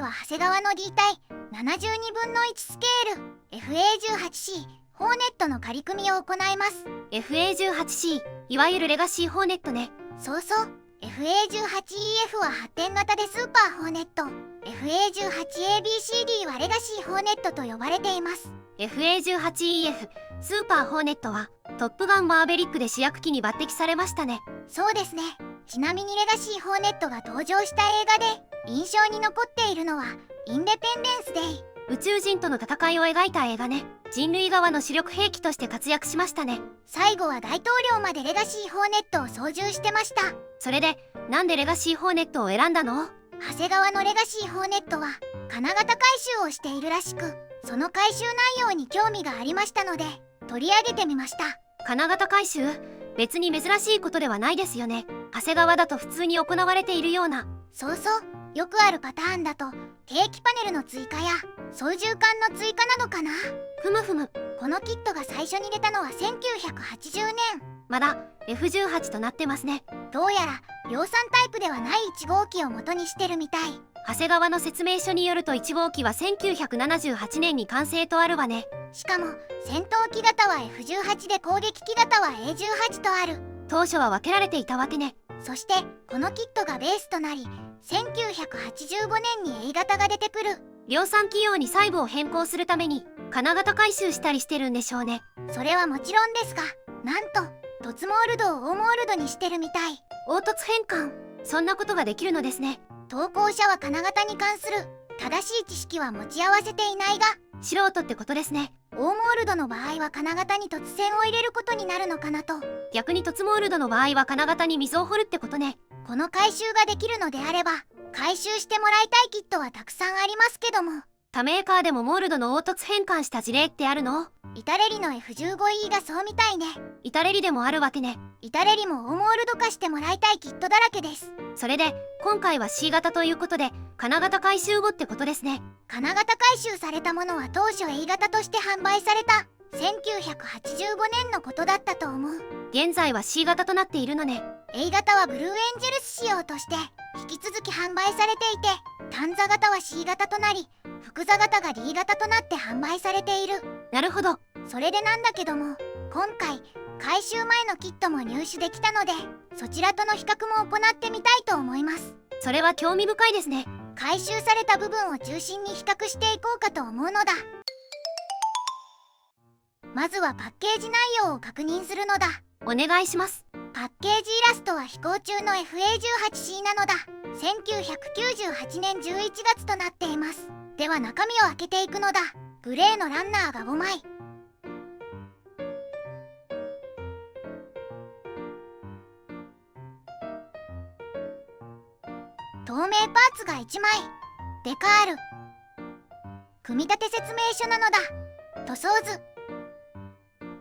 は長谷川の D 体72分の1スケール FA18C ホーネットの仮組みを行います。 FA18C、 いわゆるレガシーホーネットね。そうそう。 FA18EF は発展型でスーパーホーネット、 FA18ABCD はレガシーホーネットと呼ばれています。 FA18EF スーパーホーネットはトップガンマーヴェリックで主役機に抜擢されましたね。そうですね。ちなみにレガシーホーネットが登場した映画で印象に残っているのはインデペンデンスデイ。宇宙人との戦いを描いた映画ね。人類側の主力兵器として活躍しましたね。最後は大統領までレガシーホーネットを操縦してました。それでなんでレガシーホーネットを選んだの？長谷川のレガシーホーネットは金型回収をしているらしく、その回収内容に興味がありましたので取り上げてみました。金型回収、別に珍しいことではないですよね。長谷川だと普通に行われているような。そうそう。よくあるパターンだと定期パネルの追加や操縦桿の追加なのかな。ふむふむ。このキットが最初に出たのは1980年。まだ F18 となってますね。どうやら量産タイプではない1号機を元にしてるみたい。長谷川の説明書によると1号機は1978年に完成とあるわね。しかも戦闘機型は F18 で攻撃機型は A18 とある。当初は分けられていたわけね。そしてこのキットがベースとなり1985年に A 型が出てくる。量産企業に細部を変更するために金型回収したりしてるんでしょうね。それはもちろんですが、なんと凸モールドをオーモールドにしてるみたい。凹凸変換、そんなことができるのですね。投稿者は金型に関する正しい知識は持ち合わせていないが、素人ってことですね。オーモールドの場合は金型に凸線を入れることになるのかなと。逆に凸モールドの場合は金型に溝を掘るってことね。この回収ができるのであれば回収してもらいたいキットはたくさんありますけども、他メーカーでもモールドの凹凸変換した事例ってあるの？イタレリの F15E がそうみたいね。イタレリでもあるわけね。イタレリもオーモールド化してもらいたいキットだらけです。それで今回は C 型ということで金型回収後ってことですね。金型回収されたものは当初 A 型として販売された1985年のことだったと思う。現在は C 型となっているのね。 A 型はブルーエンジェルス仕様として引き続き販売されていて、単座型は C 型となり複座型が D 型となって販売されている。なるほど。それでなんだけども、今回回収前のキットも入手できたのでそちらとの比較も行ってみたいと思います。それは興味深いですね。回収された部分を中心に比較していこうかと思うのだ。まずはパッケージ内容を確認するのだ。お願いします。パッケージイラストは飛行中の FA18C なのだ。1998年11月となっています。では中身を開けていくのだ。グレーのランナーが5枚、透明パーツが1枚、デカール、組み立て説明書なのだ。塗装図、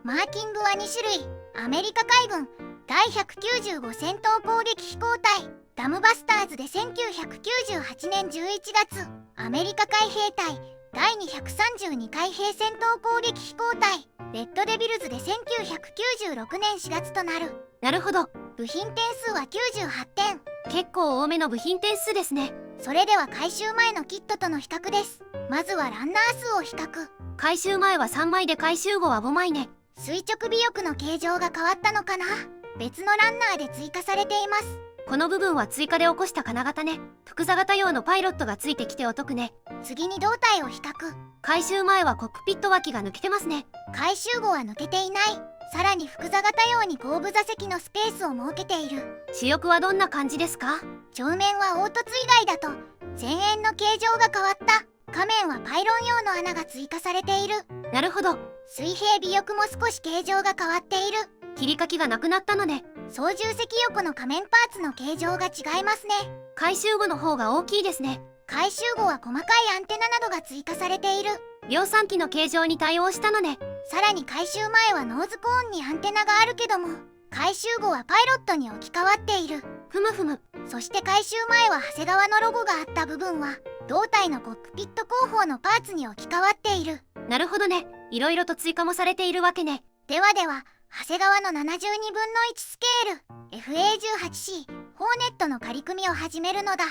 マーキングは2種類。アメリカ海軍第195戦闘攻撃飛行隊ダムバスターズで1998年11月、アメリカ海兵隊第232海兵戦闘攻撃飛行隊レッドデビルズで1996年4月となる。なるほど。部品点数は98点。結構多めの部品点数ですね。それでは回収前のキットとの比較です。まずはランナー数を比較。回収前は3枚で回収後は5枚ね。垂直尾翼の形状が変わったのかな。別のランナーで追加されています。この部分は追加で起こした金型ね。複座型用のパイロットがついてきてお得ね。次に胴体を比較。回収前はコックピット脇が抜けてますね。回収後は抜けていない。さらに複座型用に後部座席のスペースを設けている。主翼はどんな感じですか？上面は凹凸以外だと前縁の形状が変わった。下面はパイロン用の穴が追加されている。なるほど。水平尾翼も少し形状が変わっている。切り欠きがなくなったのね。操縦席横の仮面パーツの形状が違いますね。回収後の方が大きいですね。回収後は細かいアンテナなどが追加されている。量産機の形状に対応したのね。さらに回収前はノーズコーンにアンテナがあるけども、回収後はパイロットに置き換わっている。ふむふむ。そして回収前は長谷川のロゴがあった部分は胴体のコックピット後方のパーツに置き換わっている。なるほどね。いろいろと追加もされているわけね。では長谷川の72分の1スケール FA18C ホーネットの仮組みを始めるのだ。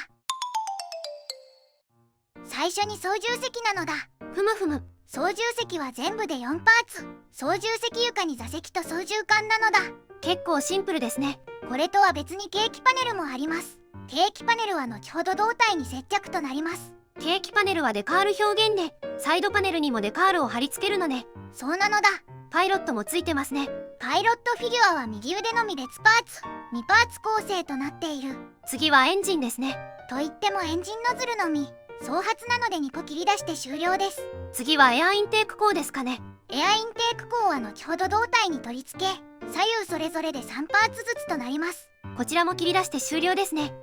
最初に操縦席なのだ。ふむふむ。操縦席は全部で4パーツ。操縦席床に座席と操縦桿なのだ。結構シンプルですね。これとは別にケーキパネルもあります。ケーキパネルは後ほど胴体に接着となります。ケーキパネルはデカール表現で、サイドパネルにもデカールを貼り付けるのね。そうなのだ。パイロットもついてますね。パイロットフィギュアは右腕のみ別パーツ、2パーツ構成となっている。次はエンジンですね。といってもエンジンノズルのみ、総発なので2個切り出して終了です。次はエアインテーク口ですかね。エアインテーク口は後ほど胴体に取り付け、左右それぞれで3パーツずつとなります。こちらも切り出して終了ですね。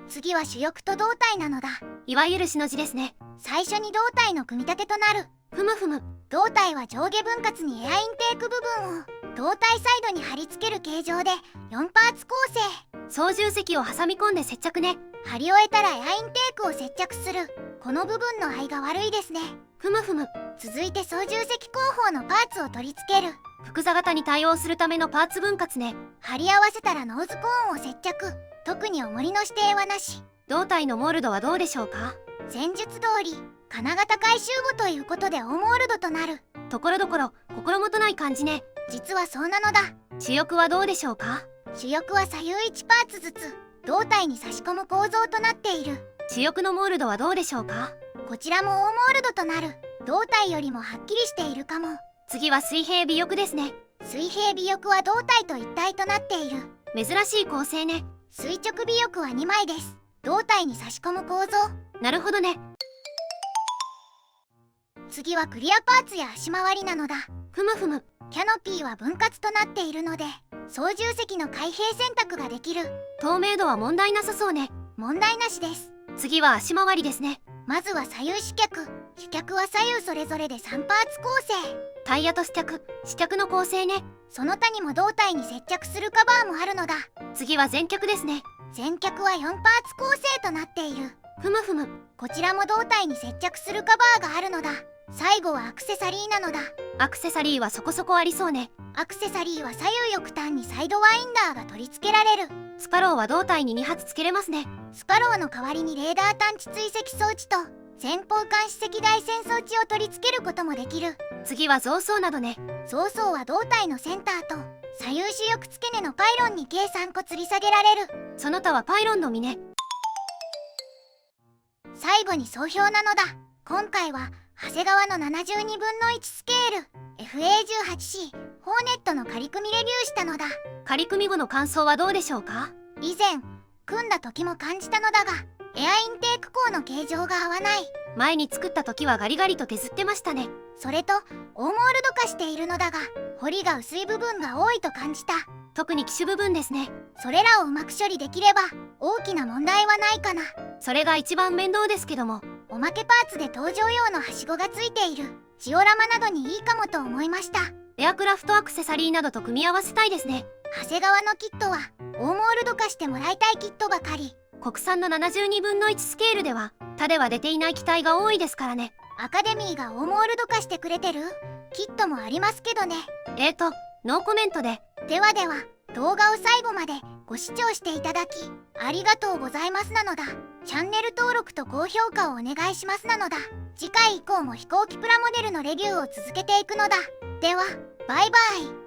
次は主翼と胴体なのだ。いわゆるしの字ですね。最初に胴体の組み立てとなる。ふむふむ。胴体は上下分割にエアインテーク部分を胴体サイドに貼り付ける形状で4パーツ構成。操縦席を挟み込んで接着ね。貼り終えたらエアインテークを接着する。この部分の合いが悪いですね。ふむふむ。続いて操縦席後方のパーツを取り付ける。複座型に対応するためのパーツ分割ね。貼り合わせたらノーズコーンを接着。特に重りの指定はなし。胴体のモールドはどうでしょうか。前述通り金型回収後ということで大モールドとなる。ところどころ心もとない感じね。実はそうなのだ。主翼はどうでしょうか。主翼は左右1パーツずつ胴体に差し込む構造となっている。主翼のモールドはどうでしょうか。こちらも大モールドとなる。胴体よりもはっきりしているかも。次は水平尾翼ですね。水平尾翼は胴体と一体となっている。珍しい構成ね。垂直尾翼は2枚です。胴体に差し込む構造。なるほどね。次はクリアパーツや足回りなのだ。ふむふむ。キャノピーは分割となっているので操縦席の開閉選択ができる。透明度は問題なさそうね。問題なしです。次は足回りですね。まずは左右主脚。主脚は左右それぞれで3パーツ構成。タイヤと支脚の構成ね。その他にも胴体に接着するカバーもあるのだ。次は前脚ですね。前脚は4パーツ構成となっている。ふむふむ。こちらも胴体に接着するカバーがあるのだ。最後はアクセサリーなのだ。アクセサリーはそこそこありそうね。アクセサリーは左右翼端にサイドワインダーが取り付けられる。スパローは胴体に2発つけれますね。スパローの代わりにレーダー探知追跡装置と前方監視赤外線装置を取り付けることもできる。次は増装などね。増装は胴体のセンターと左右主翼付け根のパイロンに計3個吊り下げられる。その他はパイロンのみね。最後に総評なのだ。今回は長谷川の72分の1スケール FA18C ホーネットの仮組みレビューしたのだ。仮組み後の感想はどうでしょうか。以前組んだ時も感じたのだがエアインテーク口の形状が合わない。前に作った時はガリガリと削ってましたね。それと大モールド化しているのだが彫りが薄い部分が多いと感じた。特に機種部分ですね。それらをうまく処理できれば大きな問題はないかな。それが一番面倒ですけども。おまけパーツで搭乗用のはしごがついている。ジオラマなどにいいかもと思いました。エアクラフトアクセサリーなどと組み合わせたいですね。長谷川のキットは大モールド化してもらいたいキットばかり。国産の72分の1スケールでは他では出ていない機体が多いですからね。アカデミーが大モールド化してくれてるキットもありますけどね。ノーコメントで。ではでは動画を最後までご視聴していただきありがとうございますなのだ。チャンネル登録と高評価をお願いしますなのだ。次回以降も飛行機プラモデルのレビューを続けていくのだ。ではバイバイ。